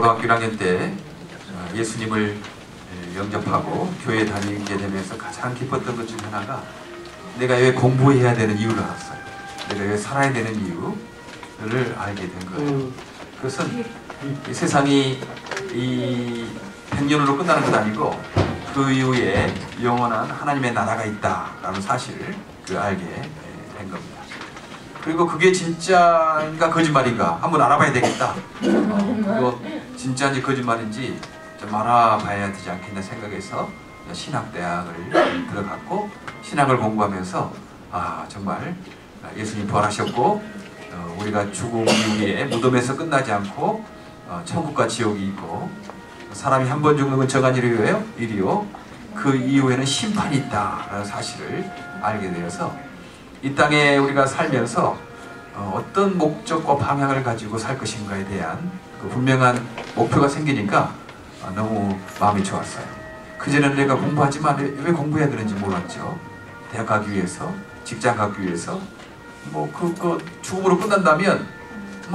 고등학교 1학년 때 예수님을 영접하고 교회 다니게 되면서 가장 기뻤던 것 중 하나가 내가 왜 공부해야 되는 이유를 알았어요. 내가 왜 살아야 되는 이유를 알게 된 거예요. 그것은 이 세상이 이 100년으로 끝나는 것 아니고 그 이후에 영원한 하나님의 나라가 있다라는 사실을 알게 된 겁니다. 그리고 그게 진짜인가 거짓말인가 한번 알아봐야 되겠다. 그거 진짜인지 거짓말인지 좀 알아봐야 되지 않겠나 생각해서 신학대학을 들어갔고 신학을 공부하면서 정말 예수님 부활하셨고 우리가 죽음 이후에 무덤에서 끝나지 않고 천국과 지옥이 있고 사람이 한 번 죽는 건 정한 일이요 그 이후에는 심판이 있다라는 사실을 알게 되어서 이 땅에 우리가 살면서 어떤 목적과 방향을 가지고 살 것인가에 대한 그 분명한 목표가 생기니까 너무 마음이 좋았어요. 그전에는 내가 공부하지만 왜 공부해야 되는지 몰랐죠. 대학 가기 위해서, 직장 가기 위해서 죽음으로 끝난다면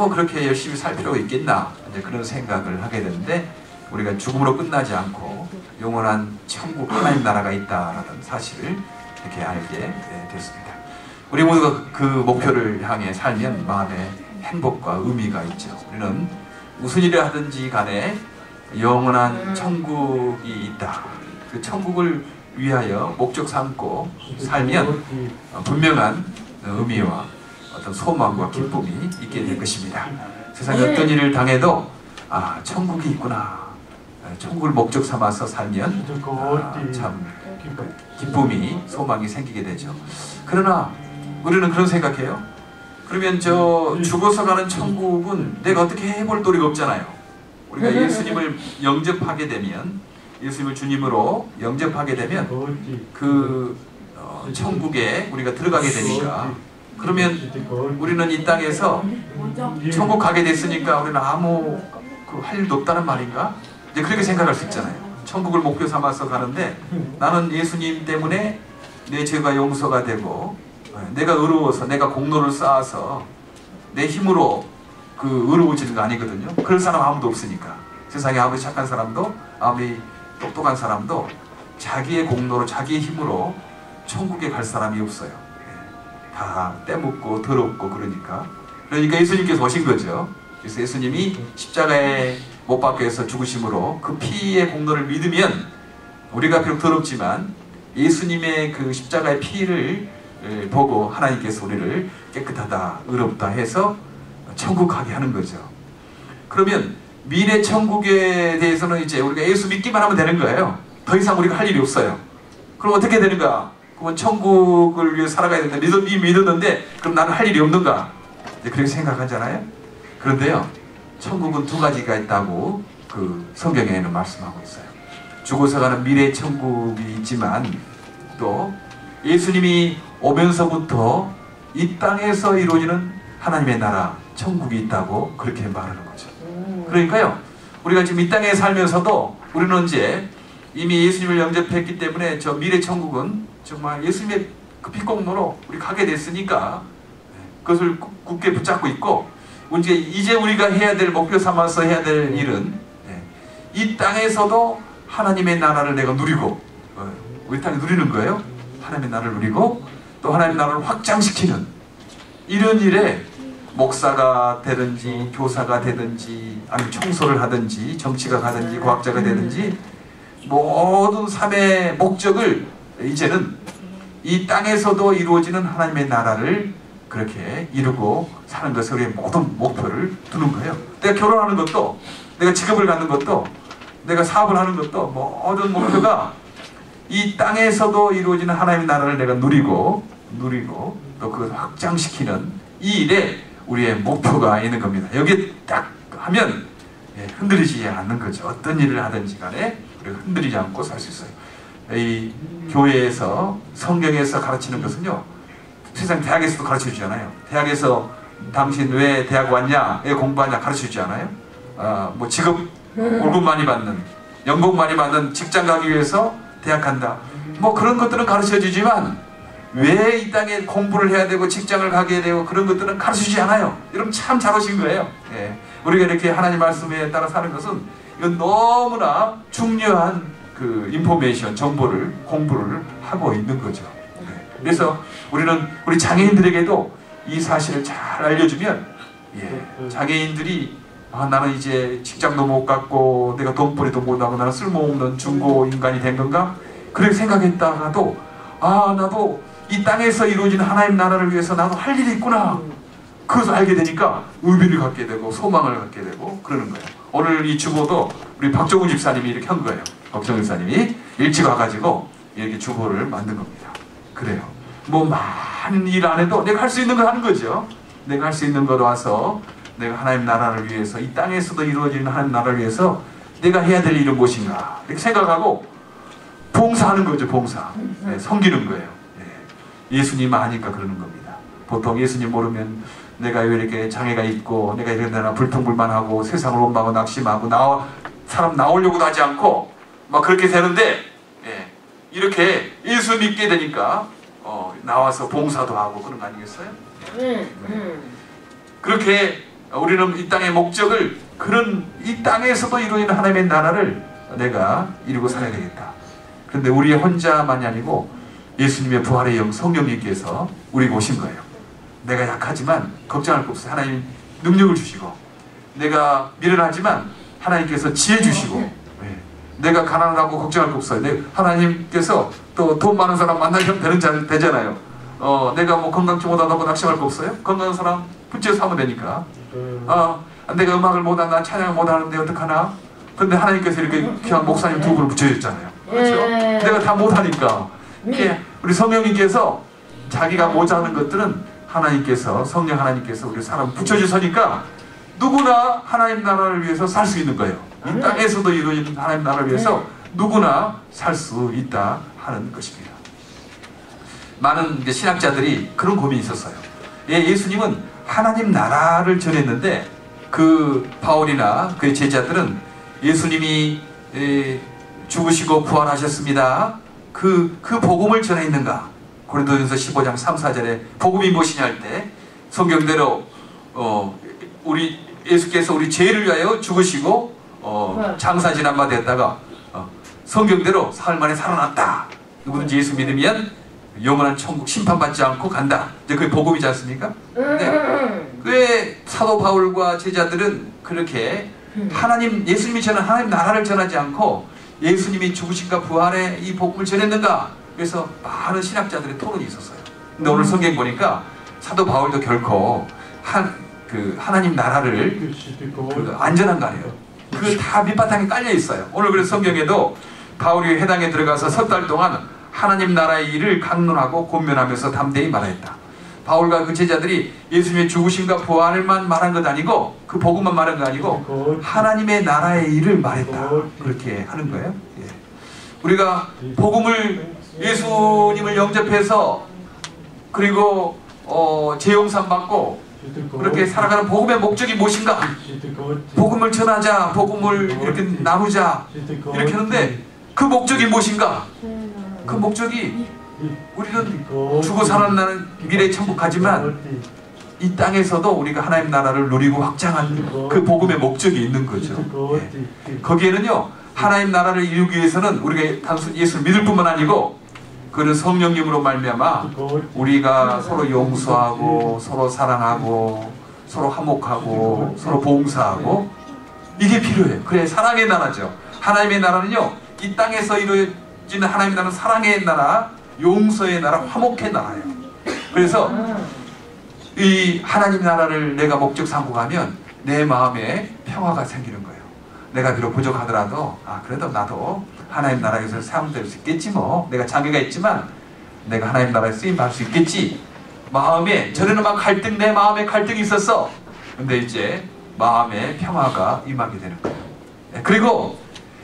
그렇게 열심히 살 필요가 있겠나 이제 그런 생각을 하게 되는데 우리가 죽음으로 끝나지 않고 영원한 천국 하나님 나라가 있다라는 사실을 이렇게 알게 됐습니다. 우리 모두가 그 목표를 향해 살면 마음에 행복과 의미가 있죠. 우리는 무슨 일을 하든지 간에 영원한 천국이 있다. 그 천국을 위하여 목적 삼고 살면 분명한 의미와 어떤 소망과 기쁨이 있게 될 것입니다. 세상에 어떤 일을 당해도 천국이 있구나. 천국을 목적 삼아서 살면 참 기쁨이 소망이 생기게 되죠. 그러나 우리는 그런 생각해요. 그러면 죽어서 가는 천국은 내가 어떻게 해볼 도리가 없잖아요. 우리가 예수님을 영접하게 되면 예수님을 주님으로 영접하게 되면 그 천국에 우리가 들어가게 되니까 그러면 우리는 이 땅에서 천국 가게 됐으니까 우리는 아무 할 일도 없다는 말인가? 이제 그렇게 생각할 수 있잖아요. 천국을 목표 삼아서 가는데 나는 예수님 때문에 내 죄가 용서가 되고 내가 의로워서 내가 공로를 쌓아서 내 힘으로 의로워지는 거 아니거든요. 그럴 사람 아무도 없으니까. 세상에 아무리 착한 사람도 아무리 똑똑한 사람도 자기의 공로로 자기의 힘으로 천국에 갈 사람이 없어요. 다 때묻고 더럽고 그러니까 예수님께서 오신 거죠. 그래서 예수님이 십자가에 못 박혀서 죽으심으로 그 피의 공로를 믿으면 우리가 비록 더럽지만 예수님의 그 십자가의 피를 보고 하나님께서 우리를 깨끗하다 의롭다 해서 천국 가게 하는 거죠. 그러면 미래 천국에 대해서는 이제 우리가 예수 믿기만 하면 되는 거예요. 더 이상 우리가 할 일이 없어요. 그럼 어떻게 되는가? 그러면 천국을 위해 살아가야 된다. 믿었는데 그럼 나는 할 일이 없는가? 이제 그렇게 생각하잖아요. 그런데요, 천국은 두 가지가 있다고 성경에는 말씀하고 있어요. 죽어서 가는 미래 천국이 있지만 또 예수님이 오면서부터 이 땅에서 이루어지는 하나님의 나라 천국이 있다고 그렇게 말하는 거죠. 그러니까요, 우리가 지금 이 땅에 살면서도 우리는 이제 이미 예수님을 영접했기 때문에 저 미래 천국은 정말 예수님의 그 피공로로 우리 가게 됐으니까 그것을 굳게 붙잡고 있고 이제 우리가 해야 될 목표 삼아서 해야 될 일은 이 땅에서도 하나님의 나라를 내가 누리고 우리 땅에 누리는 거예요. 하나님의 나라를 누리고 또 하나님의 나라를 확장시키는 이런 일에 목사가 되든지 교사가 되든지 아니면 청소를 하든지 정치가 가든지 과학자가 되든지 모든 삶의 목적을 이제는 이 땅에서도 이루어지는 하나님의 나라를 그렇게 이루고 사는 것을 우리의 모든 목표를 두는 거예요. 내가 결혼하는 것도 내가 직업을 갖는 것도 내가 사업을 하는 것도 모든 목표가 이 땅에서도 이루어지는 하나님의 나라를 내가 누리고 또 그걸 확장시키는 이 일에 우리의 목표가 있는 겁니다. 여기에 딱 하면 흔들리지 않는 거죠. 어떤 일을 하든지 간에 우리가 흔들리지 않고 살 수 있어요. 이 교회에서 성경에서 가르치는 것은요, 세상 대학에서도 가르쳐주잖아요. 대학에서 당신 왜 대학 왔냐, 왜 공부하냐 가르쳐주지 않아요? 직업 월급 많이 받는, 연봉 많이 받는 직장 가기 위해서 대학 간다. 그런 것들은 가르쳐주지만 왜 이 땅에 공부를 해야 되고 직장을 가게 되고 그런 것들은 가르쳐주지 않아요. 여러분 참 잘 오신 거예요. 우리가 이렇게 하나님 말씀에 따라 사는 것은 이건 너무나 중요한 그 인포메이션, 정보를 공부를 하고 있는 거죠. 네. 그래서 우리는 우리 장애인들에게도 이 사실을 잘 알려주면, 장애인들이 나는 이제 직장도 못 갖고 내가 돈벌이도 못하고 나는 쓸모없는 중고 인간이 된 건가? 그렇게 생각했다가도 나도 이 땅에서 이루어진 하나님 나라를 위해서 나도 할 일이 있구나, 그것을 알게 되니까 의미를 갖게 되고 소망을 갖게 되고 그러는 거예요. 오늘 이 주보도 우리 박종훈 집사님이 이렇게 한 거예요. 박종훈 집사님이 일찍 와가지고 이렇게 주보를 만든 겁니다. 그래요. 뭐 많은 일 안 해도 내가 할 수 있는 걸 하는 거죠. 내가 할 수 있는 걸 와서 내가 하나님 나라를 위해서, 이 땅에서도 이루어지는 하나님 나라를 위해서 내가 해야 될 일은 무엇인가 이렇게 생각하고 봉사하는 거죠. 봉사. 네, 섬기는 거예요. 네. 예수님 아니까 그러는 겁니다. 보통 예수님 모르면 내가 왜 이렇게 장애가 있고 내가 이런 데나 불평불만하고 세상을 원망하고 낙심하고 사람 나오려고도 하지 않고 막 그렇게 되는데, 이렇게 예수 믿게 되니까 나와서 봉사도 하고 그런 거 아니겠어요? 그렇게 우리는 이 땅의 목적을, 그런 이 땅에서도 이루어지는 하나님의 나라를 내가 이루고 살아야 되겠다. 그런데 우리 혼자만이 아니고 예수님의 부활의 영 성령님께서 우리에게 오신 거예요. 내가 약하지만 걱정할 거 없어요. 하나님 능력을 주시고, 내가 미련하지만 하나님께서 지혜 주시고, 내가 가난하고 걱정할 거 없어요. 하나님께서 또 돈 많은 사람 만나면 되잖아요. 내가 뭐 건강치 못하다고 낙심할 거 없어요. 건강한 사람 붙여서 하면 되니까. 내가 음악을 못한다, 찬양을 못하는데 어떡하나? 근데 하나님께서 이렇게 그냥 목사님 두 분을 붙여줬잖아요. 그렇죠? 내가 다 못하니까. 우리 성령님께서 자기가 모자라는 것들은 하나님께서, 성령 하나님께서 우리 사람 붙여주시니까 누구나 하나님 나라를 위해서 살 수 있는 거예요. 이 땅에서도 이루어지는 하나님 나라를 위해서 누구나 살 수 있다 하는 것입니다. 많은 신학자들이 그런 고민이 있었어요. 예수님은 하나님 나라를 전했는데 그 바울이나 그의 제자들은 예수님이 죽으시고 부활하셨습니다, 그 복음을 전했는가? 고린도전서 15장 3, 4절에 복음이 무엇이냐 할 때 성경대로 우리 예수께서 우리 죄를 위하여 죽으시고 장사 지난 바 되었다가 성경대로 사흘 만에 살아났다. 누구든지 예수 믿으면 영원한 천국 심판받지 않고 간다. 이제 그게 복음이지 않습니까? 네. 그 사도 바울과 제자들은 그렇게 예수님이 전한 하나님 나라를 전하지 않고 예수님이 죽으신가 부활의 이 복음을 전했는가? 그래서 많은 신학자들의 토론이 있었어요. 근데 오늘 성경 보니까 사도 바울도 결코 하나님 나라를 안전한 거 아니에요. 그 다 밑바탕에 깔려 있어요. 오늘 그래서 성경에도 바울이 회당에 들어가서 석 달 동안 하나님 나라의 일을 강론하고 권면하면서 담대히 말했다. 바울과 그 제자들이 예수님의 죽으심과 부활만 말한 것 아니고, 그 복음만 말한 거 아니고 하나님의 나라의 일을 말했다. 그렇게 하는 거예요. 우리가 복음을, 예수님을 영접해서 그리고 재용산 받고 그렇게 살아가는 복음의 목적이 무엇인가? 복음을 전하자, 복음을 이렇게 나누자, 이렇게 하는데 그 목적이 무엇인가? 그 목적이 우리는 죽어 살아나는 미래의 천국 가지만 이 땅에서도 우리가 하나님 나라를 누리고 확장하는 그 복음의 목적이 있는 거죠. 거기에는요, 하나님 나라를 이루기 위해서는 우리가 단순 예수를 믿을 뿐만 아니고 그는 성령님으로 말미암아 우리가 서로 용서하고 서로 사랑하고 서로 화목하고 서로 봉사하고 이게 필요해요. 그래, 사랑의 나라죠. 하나님의 나라는요, 이 땅에서 이루어지는 하나님의 나라는 사랑의 나라, 용서의 나라, 화목의 나라예요. 그래서 이 하나님 나라를 내가 목적 삼고 가면 내 마음에 평화가 생기는 거예요. 내가 비록 부족하더라도 그래도 나도 하나님 나라에서 사용될 수 있겠지, 뭐 내가 장애가 있지만 내가 하나님 나라에 쓰임받을 수 있겠지. 마음에, 전에는 막 내 마음에 갈등이 있었어. 근데 이제 마음에 평화가 임하게 되는 거예요. 그리고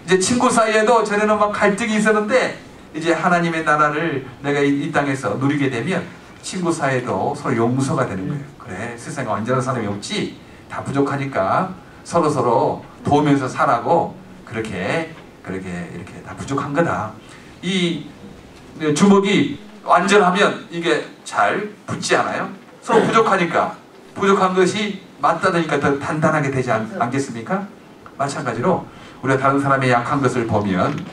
이제 친구 사이에도 전에는 막 갈등이 있었는데 이제 하나님의 나라를 내가 이 땅에서 누리게 되면 친구 사이에도 서로 용서가 되는 거예요. 그래, 세상에 완전한 사람이 없지, 다 부족하니까 서로 도우면서 살아고 그렇게 이렇게 다 부족한 거다. 이 주먹이 완전하면 이게 잘 붙지 않아요. 서로 부족하니까 부족한 것이 맞닿으니까 더 단단하게 되지 않겠습니까? 마찬가지로 우리가 다른 사람의 약한 것을 보면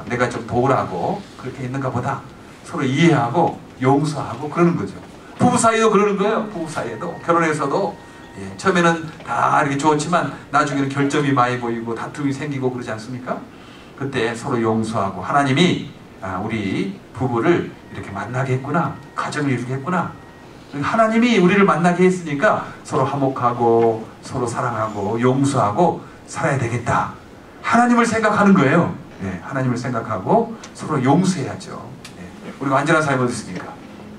내가 좀 도우라고 그렇게 있는가 보다 서로 이해하고 용서하고 그러는 거죠. 부부 사이도 그러는 거예요. 부부 사이에도 결혼해서도 처음에는 다 이렇게 좋았지만 나중에는 결점이 많이 보이고 다툼이 생기고 그러지 않습니까? 그때 서로 용서하고 하나님이 우리 부부를 이렇게 만나게 했구나, 가정을 이루게 했구나, 하나님이 우리를 만나게 했으니까 서로 화목하고 서로 사랑하고 용서하고 살아야 되겠다. 하나님을 생각하는 거예요. 하나님을 생각하고 서로 용서해야죠. 우리가 완전한 삶이 어디 있습니까?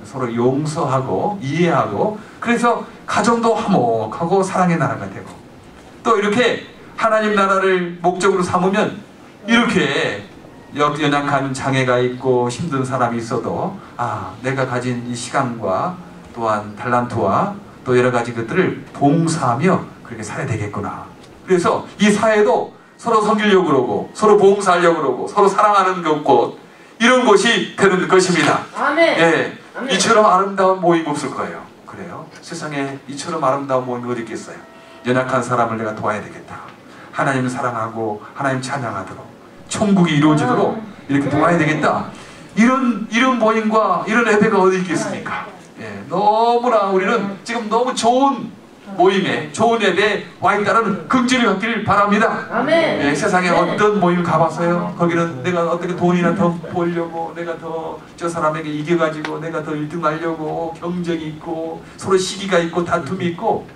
서로 용서하고 이해하고 그래서 가정도 화목하고 사랑의 나라가 되고 또 이렇게 하나님 나라를 목적으로 삼으면 이렇게 연약한 장애가 있고 힘든 사람이 있어도 내가 가진 이 시간과 또한 달란트와 또 여러 가지 것들을 봉사하며 그렇게 살아야 되겠구나. 그래서 이 사회도 서로 섬기려고 그러고 서로 봉사하려고 그러고 서로 사랑하는 곳 이런 곳이 되는 것입니다. 아멘. 아멘. 이처럼 아름다운 모임 없을 거예요. 그래요. 세상에 이처럼 아름다운 모임이 어디 있겠어요. 연약한 사람을 내가 도와야 되겠다. 하나님 사랑하고 하나님 찬양하도록 천국이 이루어지도록 이렇게 도와야 되겠다. 이런 모임과 이런 예배가 어디 있겠습니까? 너무나 우리는 지금 너무 좋은 모임에 좋은 예배에 와 있다는 긍지를 갖기를 바랍니다. 아멘. 세상에 어떤 모임 가봤어요? 거기는 내가 어떻게 돈이나 더 벌려고 내가 더 저 사람에게 이겨가지고 내가 더 1등 하려고 경쟁이 있고 서로 시기가 있고 다툼이 있고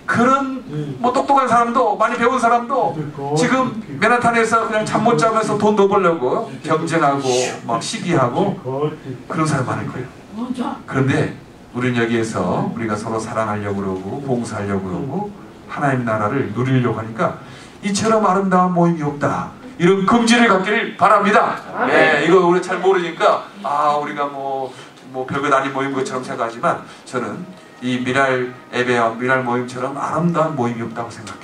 그런 뭐 똑똑한 사람도 많이 배운 사람도 지금 맨하탄에서 그냥 잠 못 자면서 돈 더 벌려고 경쟁하고 막 시기하고 그런 사람 많을 거예요. 그런데 우리는 여기에서 우리가 서로 사랑하려고 그러고 봉사하려고 그러고 하나님 나라를 누리려고 하니까 이처럼 아름다운 모임이 없다. 이런 긍지를 갖기를 바랍니다. 이거 우리 잘 모르니까 우리가 뭐 별것 아닌 모임 것처럼 생각하지만 저는 이 미랄 예배와 미랄 모임처럼 아름다운 모임이 없다고 생각해요.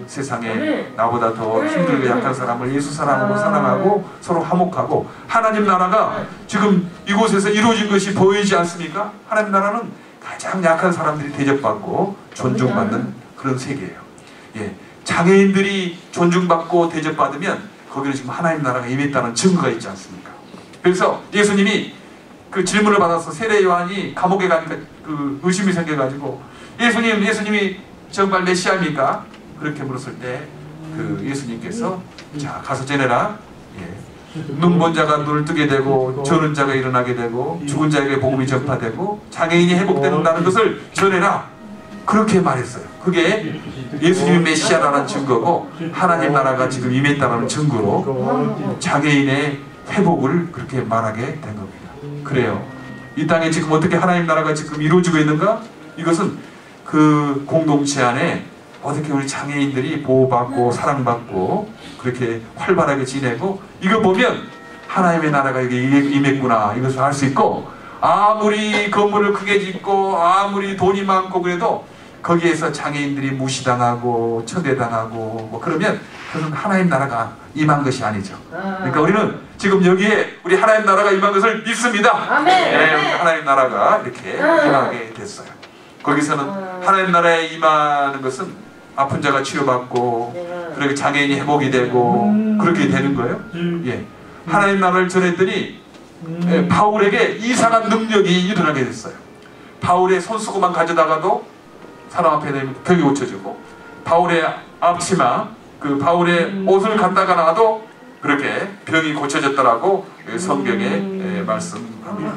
세상에 나보다 더 힘들고 약한 사람을 예수 사랑하고 사랑하고 서로 화목하고 하나님 나라가 지금 이곳에서 이루어진 것이 보이지 않습니까? 하나님 나라는 가장 약한 사람들이 대접받고 존중받는 그런 세계예요. 장애인들이 존중받고 대접받으면 거기는 지금 하나님 나라가 임했다는 증거가 있지 않습니까? 그래서 예수님이 그 질문을 받아서 세례 요한이 감옥에 가니까 그 의심이 생겨가지고 예수님이 정말 메시아입니까? 그렇게 물었을 때 그 예수님께서 자 가서 전해라. 눈 본 자가 눈을 뜨게 되고 저는 자가 일어나게 되고 죽은 자에게 복음이 전파되고 장애인이 회복된다는 것을 전해라. 그렇게 말했어요. 그게 예수님이 메시아라는 증거고 하나님 나라가 지금 임했다는 증거로 장애인의 회복을 그렇게 말하게 된 겁니다. 그래요. 이 땅에 지금 어떻게 하나님 나라가 지금 이루어지고 있는가? 이것은 그 공동체 안에 어떻게 우리 장애인들이 보호받고 사랑받고 그렇게 활발하게 지내고 이거 보면 하나님의 나라가 여기 임했구나 이것을 알 수 있고 아무리 건물을 크게 짓고 아무리 돈이 많고 그래도 거기에서 장애인들이 무시당하고 천대당하고 뭐 그러면 그건 하나님 나라가 임한 것이 아니죠. 그러니까 우리는 지금 여기에 우리 하나님 나라가 임한 것을 믿습니다. 아멘. 하나님 나라가 이렇게 임하게 됐어요. 거기서는 하나님 나라에 임하는 것은 아픈 자가 치료받고 그렇게 장애인이 회복이 되고 그렇게 되는 거예요. 하나님 나라를 전했더니 바울에게 이상한 능력이 일어나게 됐어요. 바울의 손수건만 가져다가도 사람 앞에 내면 벽이 고쳐지고 바울의 앞치마 그 바울의 옷을 갖다가 놔도 그렇게 병이 고쳐졌더라고 성경에 말씀합니다.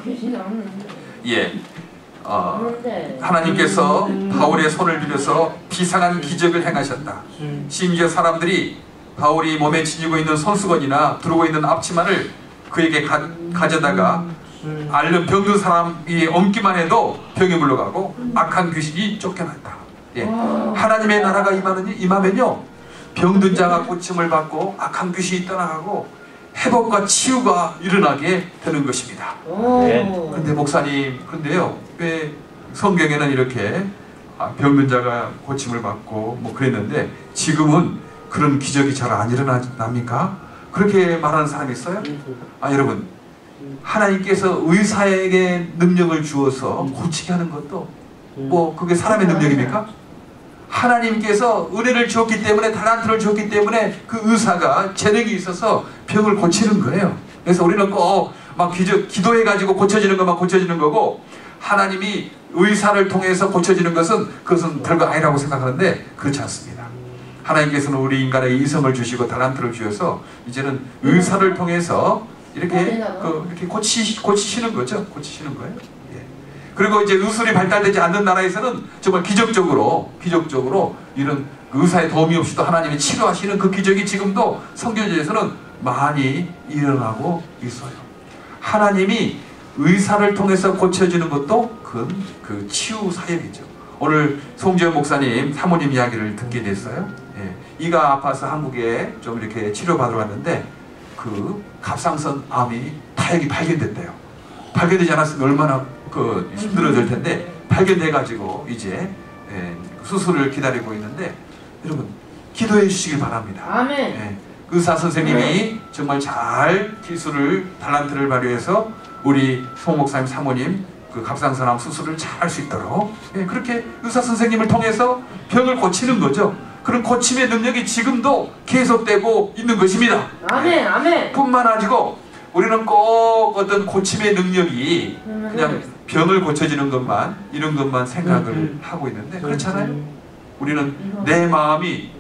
하나님께서 바울의 손을 빌려서 비상한 기적을 행하셨다. 심지어 사람들이 바울이 몸에 지니고 있는 손수건이나 두르고 있는 앞치마를 그에게 가져다가 앓는 병든 사람이 얹기만 해도 병이 물러가고 악한 귀신이 쫓겨났다. 하나님의 나라가 임하면요 병든 자가 고침을 받고 악한 귀신이 떠나가고 회복과 치유가 일어나게 되는 것입니다. 그런데 목사님 그런데요 왜 성경에는 이렇게 병든 자가 고침을 받고 뭐 그랬는데 지금은 그런 기적이 잘 안 일어납니까? 그렇게 말하는 사람이 있어요? 여러분 하나님께서 의사에게 능력을 주어서 고치게 하는 것도 뭐 그게 사람의 능력입니까? 하나님께서 은혜를 주었기 때문에, 달란트를 주었기 때문에 그 의사가 재능이 있어서 병을 고치는 거예요. 그래서 우리는 꼭 막 기도해가지고 고쳐지는 것만 고쳐지는 거고, 하나님이 의사를 통해서 고쳐지는 것은 그것은 별거 아니라고 생각하는데 그렇지 않습니다. 하나님께서는 우리 인간에 이성을 주시고 달란트를 주셔서 이제는 의사를 통해서 이렇게 고치시는 거죠. 고치시는 거예요. 예. 그리고 이제 의술이 발달되지 않는 나라에서는 정말 기적적으로 이런 의사의 도움이 없이도 하나님이 치료하시는 그 기적이 지금도 선교지에서는 많이 일어나고 있어요. 하나님이 의사를 통해서 고쳐지는 것도 그 치유 사역이죠. 오늘 송지현 목사님 사모님 이야기를 듣게 됐어요. 예. 이가 아파서 한국에 좀 이렇게 치료받으러 왔는데 그 갑상선 암이 타액이 발견됐대요. 발견되지 않았으면 얼마나 힘들어질 텐데, 발견돼 가지고 이제 수술을 기다리고 있는데, 여러분 기도해 주시길 바랍니다. 아멘. 예. 의사 선생님이 정말 잘 기술을 달란트를 발휘해서 우리 송 목사님 사모님 그 갑상선암 수술을 잘 할 수 있도록, 예, 그렇게 의사 선생님을 통해서 병을 고치는 거죠. 그런 고침의 능력이 지금도 계속되고 있는 것입니다. 아멘. 아멘. 뿐만 아니고 우리는 꼭 어떤 고침의 능력이 그냥 병을 고쳐지는 것만, 이런 것만 생각을 하고 있는데 그렇잖아요. 우리는 내 마음이,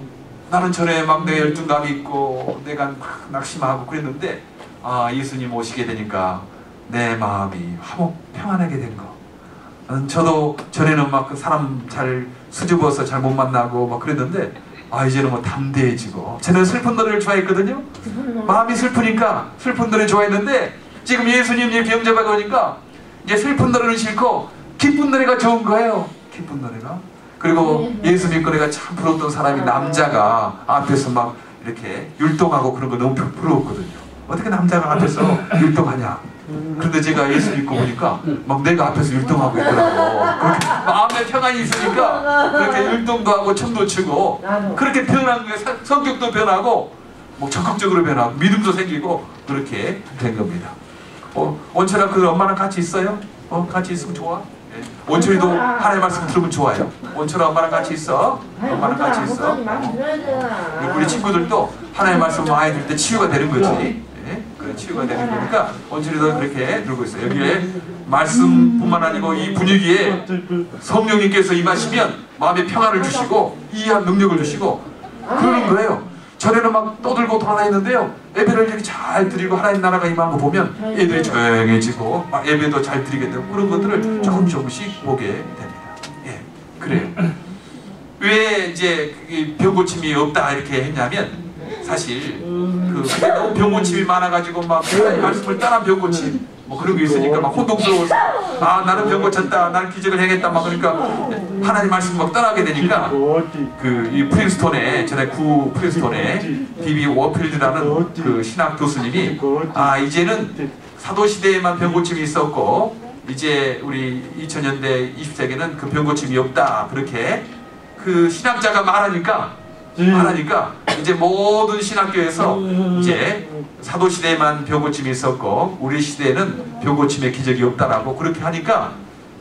나는 전에 막 내 열등감이 있고 내가 막 낙심하고 그랬는데, 예수님 오시게 되니까 내 마음이 화목 평안하게 된 거. 저도 전에는 막 그 사람 잘 수줍어서 잘 못 만나고 막 그랬는데, 이제는 뭐 담대해지고. 저는 슬픈 노래를 좋아했거든요. 마음이 슬프니까 슬픈 노래 좋아했는데, 지금 예수님 이렇게 영접하고 오니까 이제 슬픈 노래는 싫고 기쁜 노래가 좋은 거예요. 기쁜 노래가. 그리고 예수 믿고 내가 참 부러웠던 사람이, 남자가 앞에서 막 이렇게 율동하고 그런 거 너무 부러웠거든요. 어떻게 남자가 앞에서 율동하냐. 그런데 제가 예수 믿고 보니까 막 내가 앞에서 율동하고 있더라고. 그렇게 마음에 평안이 있으니까 그렇게 율동도 하고 춤도 추고 그렇게 변한 거예요. 성격도 변하고 뭐 적극적으로 변하고 믿음도 생기고 그렇게 된 겁니다. 원철아, 그 엄마랑 같이 있어요? 같이 있으면 좋아? 원철이도 하나님의 말씀 들으면 좋아요. 원철아, 엄마랑 같이 있어. 엄마랑 같이 있어. 우리 친구들도 하나님의 말씀 많이 들을 때 치유가 되는 거지. 그런 치유가 되는 거니까 원철이도 그렇게 들고 있어요. 여기에 말씀뿐만 아니고 이 분위기에 성령님께서 임하시면 마음에 평안을 주시고 이해한 능력을 주시고 그러는 거예요. 전에는 막 떠들고 돌아다니는데요, 예배를 이렇게 잘 드리고 하나님 나라가 임한 거 보면 애들이 조용해지고 막 예배도 잘 드리게 되고 그런 것들을 조금씩 보게 됩니다. 예, 그래요. 왜 이제 병 고침이 없다 이렇게 했냐면, 사실 너무 병 고침이 많아가지고 막 하나님 말씀을 따라 병 고침 뭐 그런 게 있으니까 막 혼동스러워서, 나는 병 고쳤다, 나는 기적을 행했다 막 그러니까 하나님 말씀 막 따라하게 되니까, 이 프린스톤에, 전에 프린스톤에 비비 워필드라는 그 신학 교수님이, 이제는 사도 시대에만 병 고침이 있었고 이제 우리 2000년대 20세기는 그 병 고침이 없다, 그렇게 그 신학자가 말하니까 이제 모든 신학교에서 이제 사도 시대에만 병 고침이 있었고 우리 시대에는 병 고침의 기적이 없다라고 그렇게 하니까,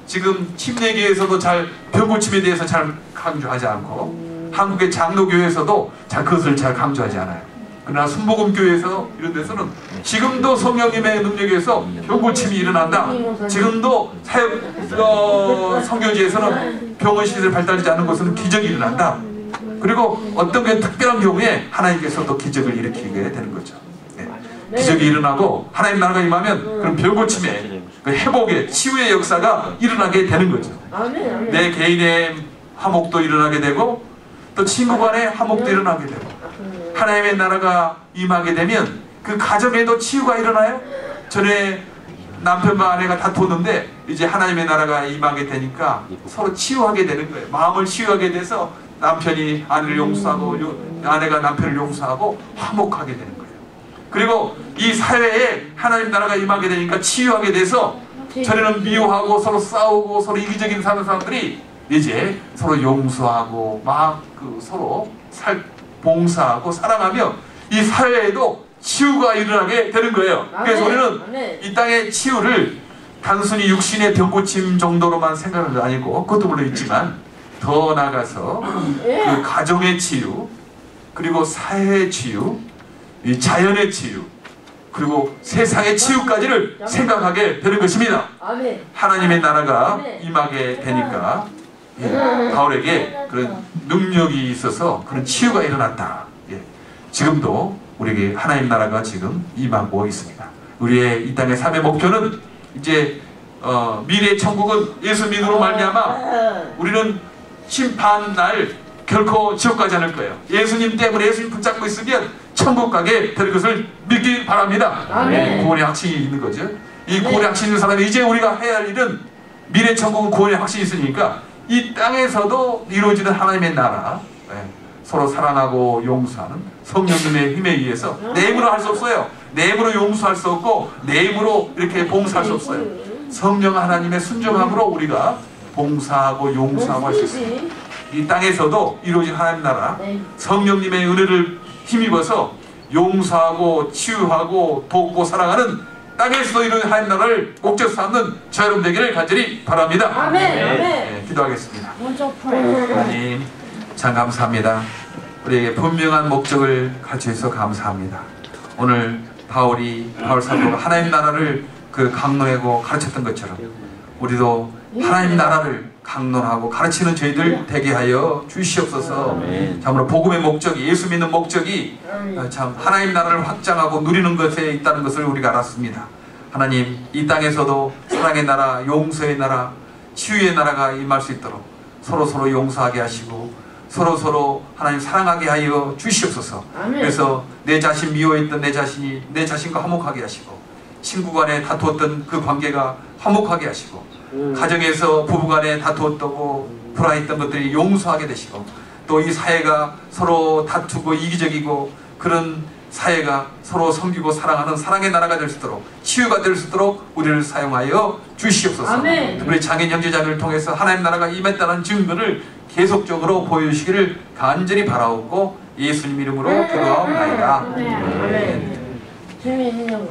지금 침례교에서도 잘 병 고침에 대해서 잘 강조하지 않고 한국의 장로교에서도 그것을 잘 강조하지 않아요. 그러나 순복음교에서 이런 데서는 지금도 성령님의 능력에서 병 고침이 일어난다. 지금도 선교지에서는 병원 시설이 발달되지 않는 곳은 기적이 일어난다. 그리고 어떤 게 특별한 경우에 하나님께서 또 기적을 일으키게 되는 거죠. 기적이 일어나고 하나님 나라가 임하면 그런 병 고침의 그 회복의 치유의 역사가 일어나게 되는 거죠. 내 개인의 화목도 일어나게 되고 또 친구 간의 화목도 일어나게 되고, 하나님의 나라가 임하게 되면 그 가정에도 치유가 일어나요. 전에 남편과 아내가 다투었는데 이제 하나님의 나라가 임하게 되니까 서로 치유하게 되는 거예요. 마음을 치유하게 돼서 남편이 아내를 용서하고 아내가 남편을 용서하고 화목하게 되는 거예요. 그리고 이 사회에 하나님 나라가 임하게 되니까 치유하게 돼서, 전에는 미워하고 서로 싸우고 서로 이기적인 사는 사람들이 이제 서로 용서하고 서로 봉사하고 사랑하며 이 사회에도 치유가 일어나게 되는 거예요. 그래서 우리는 이 땅의 치유를 단순히 육신의 병 고침 정도로만 생각하는 게 아니고, 그것도 물론 있지만 더 나아가서 그 가정의 치유, 그리고 사회의 치유, 이 자연의 치유, 그리고 세상의 치유까지를 생각하게 되는 것입니다. 하나님의 나라가 임하게 되니까 바울에게 그런 능력이 있어서 그런 치유가 일어났다. 지금도 우리에게 하나님 나라가 지금 임하고 있습니다. 우리의 이 땅의 삶의 목표는 이제 미래의 천국은 예수 믿음으로 말미암아 우리는 심판 날 결코 지옥 가지 않을 거예요. 예수님 때문에 예수님 붙잡고 있으면 천국 가게 될 것을 믿기 바랍니다. 구원의 확신이 있는 거죠. 이 구원의 확신이 있는 사람이 이제 우리가 해야 할 일은 미래 천국은 구원의 확신이 있으니까 이 땅에서도 이루어지는 하나님의 나라, 서로 사랑하고 용서하는 성령님의 힘에 의해서 내 힘으로 할 수 없어요. 내 힘으로 용서할 수 없고 내 힘으로 이렇게 봉사할 수 없어요. 성령 하나님의 순종함으로 우리가 봉사하고 용서하고 할 수 있어요. 이 땅에서도 이루어진 하나님 나라, 성령님의 은혜를 힘입어서 용서하고 치유하고 돕고 사랑하는 땅에서도 이루어진 하나님 나라를 꼭지로 삼는 저 여러분 되기를 간절히 바랍니다. 아멘. 기도하겠습니다. 하나님 참 감사합니다. 우리에게 분명한 목적을 가르쳐주셔서 감사합니다. 오늘 바울 사도가 하나님 나라를 그 강론하고 가르쳤던 것처럼 우리도 하나님 나라를 강론하고 가르치는 저희들 되게 하여 주시옵소서. 참으로 복음의 목적이, 예수 믿는 목적이 참 하나님 나라를 확장하고 누리는 것에 있다는 것을 우리가 알았습니다. 하나님, 이 땅에서도 사랑의 나라, 용서의 나라, 치유의 나라가 임할 수 있도록 서로 용서하게 하시고 서로 하나님 사랑하게 하여 주시옵소서. 그래서 내 자신 미워했던 내 자신이 내 자신과 화목하게 하시고, 친구 간에 다투었던 그 관계가 화목하게 하시고, 가정에서 부부 간에 다투었다고 불화했던 것들이 용서하게 되시고, 또 이 사회가 서로 다투고 이기적이고 그런 사회가 서로 섬기고 사랑하는 사랑의 나라가 될 수 있도록, 치유가 될 수 있도록 우리를 사용하여 주시옵소서. 우리 장인 형제자매를 통해서 하나님 나라가 임했다는 증거를 계속적으로 보여주시기를 간절히 바라옵고 예수님 이름으로 기도하옵나이다. 재미있는 영어.